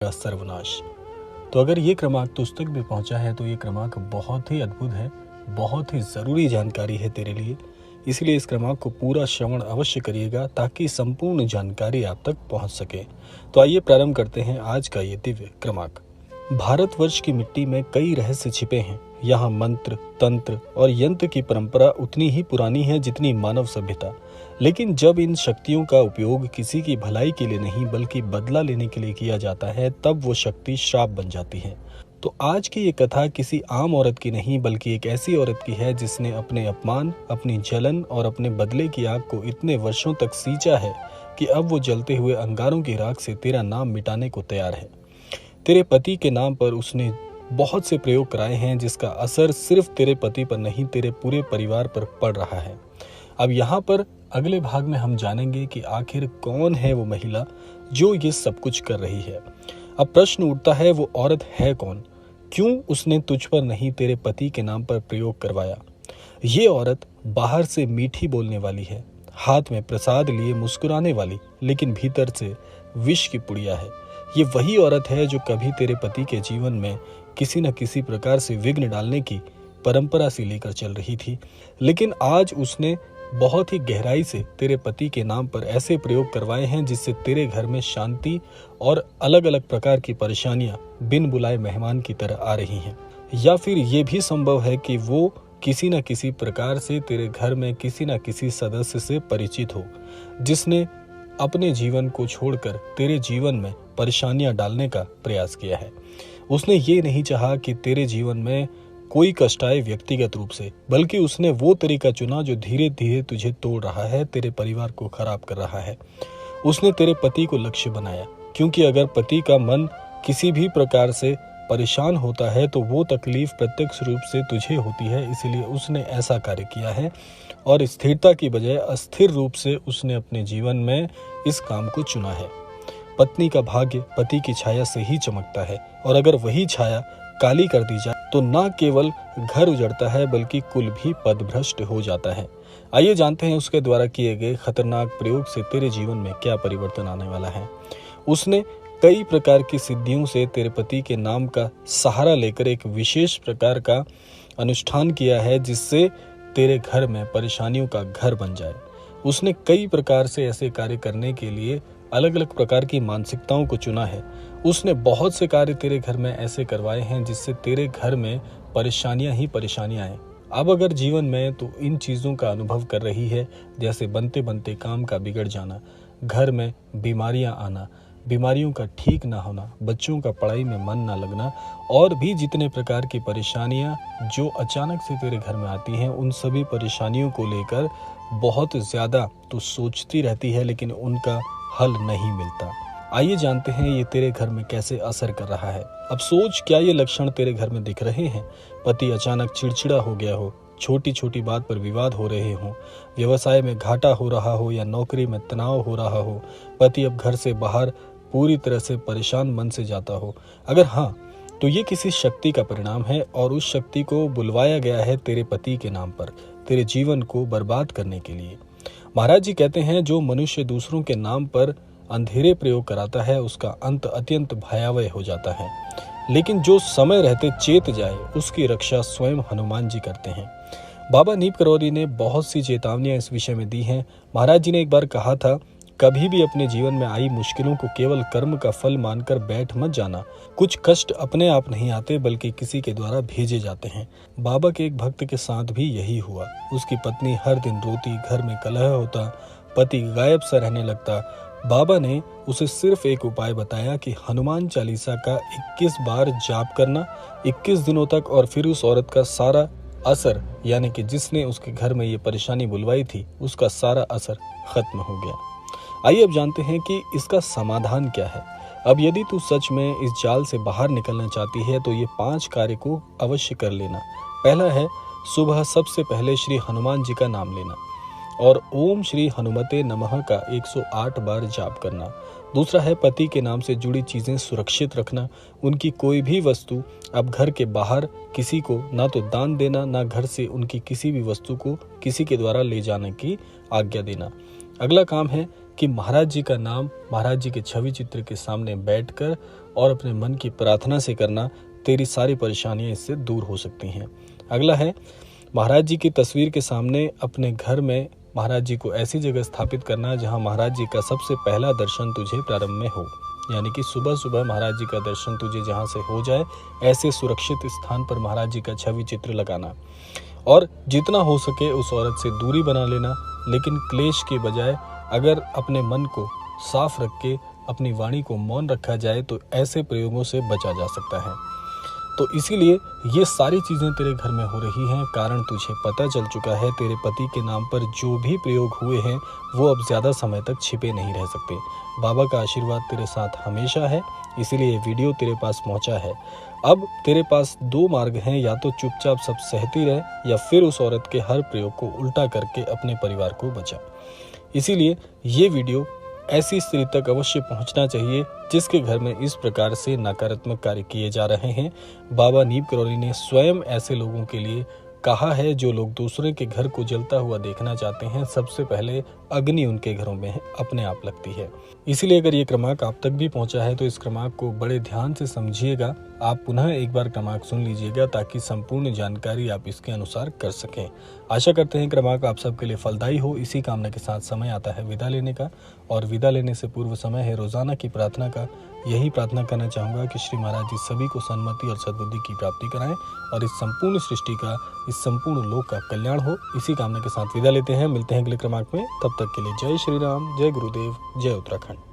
का सर्वनाश। तो अगर ये क्रमांक तुझ तक भी पहुंचा है तो ये क्रमांक बहुत ही अद्भुत है, बहुत ही ज़रूरी जानकारी है तेरे लिए। इसलिए इस क्रमांक को पूरा श्रवण अवश्य करिएगा ताकि संपूर्ण जानकारी आप तक पहुंच सके। तो आइए प्रारंभ करते हैं आज का ये दिव्य क्रमांक। भारतवर्ष की मिट्टी में कई रहस्य छिपे हैं। यहाँ मंत्र, तंत्र और यंत्र की परंपरा उतनी ही पुरानी है जितनी मानव सभ्यता। लेकिन जब इन शक्तियों का उपयोग किसी की भलाई के लिए नहीं बल्कि बदला लेने के लिए किया जाता है, तब वो शक्ति श्राप बन जाती है। तो आज की ये कथा किसी आम औरत की नहीं बल्कि एक ऐसी औरत की है जिसने अपने अपमान, अपनी जलन और अपने बदले की आग को इतने वर्षों तक सींचा है कि अब वो जलते हुए अंगारों की राख से तेरा नाम मिटाने को तैयार है। तेरे पति के नाम पर उसने बहुत से प्रयोग कराए हैं जिसका असर सिर्फ तेरे पति पर नहीं तेरे पूरे परिवार पर पड़ रहा है। अब यहाँ पर अगले भाग में हम जानेंगे कि आखिर कौन है वो महिला जो ये सब कुछ कर रही है। अब प्रश्न उठता है, वो औरत है कौन? क्यों उसने तुझ पर नहीं तेरे पति के नाम पर प्रयोग करवाया? ये औरत बाहर से मीठी बोलने वाली है, हाथ में प्रसाद लिए मुस्कुराने वाली, लेकिन भीतर से विष की पुड़िया है। ये वही औरत है जो कभी तेरे पति के जीवन में किसी न किसी प्रकार से विघ्न डालने की परंपरा से लेकर चल रही थी, लेकिन आज उसने बहुत ही गहराई से तेरे पति के नाम पर ऐसे प्रयोग करवाए हैं जिससे तेरे घर में शांति और अलग अलग प्रकार की परेशानियां बिन बुलाए मेहमान की तरह आ रही हैं। या फिर ये भी संभव है कि वो किसी न किसी प्रकार से तेरे घर में किसी न किसी सदस्य से परिचित हो जिसने अपने जीवन को छोड़कर तेरे जीवन में परेशानियां डालने का प्रयास किया है। उसने ये नहीं चाहा कि तेरे जीवन में कोई कष्ट आए व्यक्तिगत रूप से, बल्कि उसने वो तरीका चुना जो धीरे धीरे तुझे तोड़ रहा है, तेरे परिवार को खराब कर रहा है। उसने तेरे पति को लक्ष्य बनाया, क्योंकि अगर पति का मन किसी भी प्रकार से परेशान होता है तो वो तकलीफ प्रत्यक्ष रूप से तुझे होती है। इसीलिए उसने ऐसा कार्य किया है और स्थिरता की बजाय अस्थिर रूप से उसने अपने जीवन में इस काम को चुना है। पत्नी का भाग्य पति की छाया से ही चमकता है, और अगर वही छाया काली कर दी जाए तो न केवल घर उजड़ता है बल्कि कुल भी पदभ्रष्ट हो जाता है। आइए जानते हैं उसके द्वारा किए गए खतरनाक प्रयोग से तेरे जीवन में क्या परिवर्तन आने वाला है। उसने कई प्रकार की सिद्धियों से तेरे पति के नाम का सहारा लेकर एक विशेष प्रकार का अनुष्ठान किया है जिससे तेरे घर में परेशानियों का घर बन जाए। उसने कई प्रकार से ऐसे कार्य करने के लिए अलग अलग प्रकार की मानसिकताओं को चुना है। उसने बहुत से कार्य तेरे घर में ऐसे करवाए हैं जिससे तेरे घर में परेशानियां ही परेशानियां आए। अब अगर जीवन में तो इन चीज़ों का अनुभव कर रही है, जैसे बनते बनते काम का बिगड़ जाना, घर में बीमारियां आना, बीमारियों का ठीक ना होना, बच्चों का पढ़ाई में मन ना लगना, और भी जितने प्रकार की परेशानियां जो अचानक से तेरे घर में आती हैं, उन सभी परेशानियों को लेकर बहुत ज़्यादा तो सोचती रहती है लेकिन उनका हल नहीं मिलता। आइए जानते हैं ये तेरे घर में कैसे असर कर रहा है। अब सोच, क्या ये लक्षण तेरे घर में दिख रहे हैं? पति अचानक चिड़चिड़ा हो गया हो, छोटी छोटी बात पर विवाद हो रहे हों, व्यवसाय में घाटा हो रहा हो या नौकरी में तनाव हो रहा हो, पति अब घर से बाहर पूरी तरह से परेशान मन से जाता हो। अगर हाँ, तो ये किसी शक्ति का परिणाम है और उस शक्ति को बुलवाया गया है तेरे पति के नाम पर, तेरे जीवन को बर्बाद करने के लिए। महाराज जी कहते हैं, जो मनुष्य दूसरों के नाम पर अंधेरे प्रयोग कराता है उसका अंत अत्यंत भयावह हो जाता है, लेकिन जो समय रहते चेत जाए उसकी रक्षा स्वयं हनुमान जी करते हैं। बाबा नीप करौरी ने बहुत सी चेतावनियां इस विषय में दी हैं। महाराज जी ने एक बार कहा था, कभी भी अपने जीवन में आई मुश्किलों को केवल कर्म का फल मानकर बैठ मत जाना। कुछ कष्ट अपने आप नहीं आते बल्कि किसी के द्वारा भेजे जाते हैं। बाबा के एक भक्त के साथ भी यही हुआ। उसकी पत्नी हर दिन रोती, घर में कलह होता, पति गायब सा रहने लगता। बाबा ने उसे सिर्फ एक उपाय बताया कि हनुमान चालीसा का 21 बार जाप करना 21 दिनों तक, और फिर उस औरत का सारा असर, यानी कि जिसने उसके घर में ये परेशानी बुलवाई थी, उसका सारा असर खत्म हो गया। आइए अब जानते हैं कि इसका समाधान क्या है। अब यदि तू सच में इस जाल से बाहर निकलना चाहती है तो ये 5 कार्य को अवश्य कर लेना। पहला है, सुबह सबसे पहले श्री हनुमान जी का नाम लेना और ओम श्री हनुमते नमः का 108 बार जाप करना। दूसरा है, पति के नाम से जुड़ी चीज़ें सुरक्षित रखना। उनकी कोई भी वस्तु अब घर के बाहर किसी को ना तो दान देना, ना घर से उनकी किसी भी वस्तु को किसी के द्वारा ले जाने की आज्ञा देना। अगला काम है कि महाराज जी का नाम महाराज जी के छवि चित्र के सामने बैठकर और अपने मन की प्रार्थना से करना, तेरी सारी परेशानियां इससे दूर हो सकती हैं। अगला है महाराज जी की तस्वीर के सामने अपने घर में महाराज जी को ऐसी जगह स्थापित करना जहां महाराज जी का सबसे पहला दर्शन तुझे प्रारंभ में हो, यानी कि सुबह सुबह महाराज जी का दर्शन तुझे जहां से हो जाए, ऐसे सुरक्षित स्थान पर महाराज जी का छवि चित्र लगाना। और जितना हो सके उस औरत से दूरी बना लेना, लेकिन क्लेश के बजाय अगर अपने मन को साफ रख के अपनी वाणी को मौन रखा जाए तो ऐसे प्रयोगों से बचा जा सकता है। तो इसीलिए ये सारी चीज़ें तेरे घर में हो रही हैं, कारण तुझे पता चल चुका है तेरे पति के नाम पर जो भी प्रयोग हुए हैं वो अब ज़्यादा समय तक छिपे नहीं रह सकते। बाबा का आशीर्वाद तेरे साथ हमेशा है, इसीलिए ये वीडियो तेरे पास पहुंचा है। अब तेरे पास दो मार्ग हैं, या तो चुपचाप सब सहती रहे या फिर उस औरत के हर प्रयोग को उल्टा करके अपने परिवार को बचा। इसीलिए ये वीडियो ऐसी स्त्री तक अवश्य पहुंचना चाहिए जिसके घर में इस प्रकार से नकारात्मक कार्य किए जा रहे हैं। बाबा नीम करौली ने स्वयं ऐसे लोगों के लिए कहा है जो लोग दूसरे के घर को जलता हुआ देखना चाहते हैं, सबसे पहले अग्नि उनके घरों में अपने आप लगती है। इसीलिए अगर ये क्रमांक आप तक भी पहुंचा है तो इस क्रमांक को बड़े ध्यान से समझिएगा। आप पुनः एक बार क्रमांक सुन लीजिएगा ताकि संपूर्ण जानकारी आप इसके अनुसार कर सकें। आशा करते हैं क्रमांक आप सबके लिए फलदायी हो। इसी कामना के साथ समय आता है विदा लेने का, और विदा लेने से पूर्व समय है रोजाना की प्रार्थना का। यही प्रार्थना करना चाहूँगा कि श्री महाराज जी सभी को सन्मति और सद्बुद्धि की प्राप्ति कराएं और इस संपूर्ण सृष्टि का, इस संपूर्ण लोक का कल्याण हो। इसी कामना के साथ विदा लेते हैं, मिलते हैं अगले क्रमांक में। तब तक के लिए जय श्री राम, जय गुरुदेव, जय उत्तराखंड।